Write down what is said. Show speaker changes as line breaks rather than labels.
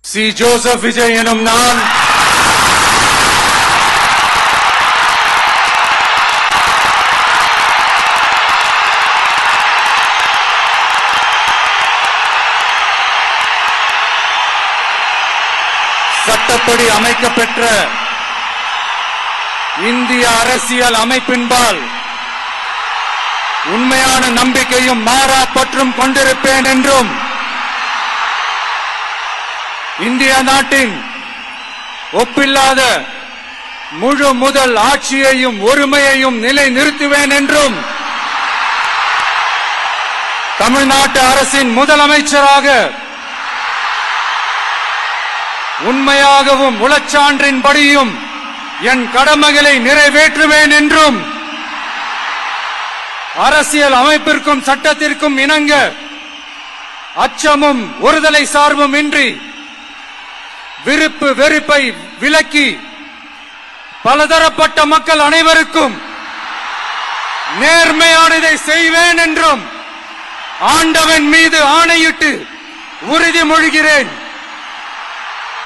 C. Joseph Vijay எனும் நான் சட்டப்படி அமைக்கப்பெற்ற இந்திய அரசியல் அமைப்பின்பால் உண்மையான நம்பிக்கையும் மாறா பற்றும் கொண்டிருப்பேன் என்றும் இந்திய நாட்டின் ஒப்பில்லாத முழு முதல் ஆட்சியையும் ஒருமையையும் நிலை நிறுத்துவேன் என்றும் தமிழ்நாட்டு அரசின் முதலமைச்சராக உண்மையாகவும் உளச்சான்றின்படியும் என் கடமைகளை நிறைவேற்றுவேன் என்றும் அரசியல் அமைப்பிற்கும் சட்டத்திற்கும் இணங்க அச்சமும் ஒருதலை சார்பும் இன்றி விருப்பு வெறுப்பை விலக்கி பலதரப்பட்ட மக்கள் அனைவருக்கும் நேர்மையானதை செய்வேன் என்றும் ஆண்டவன் மீது ஆணையிட்டு உறுதிமொழிகிறேன்.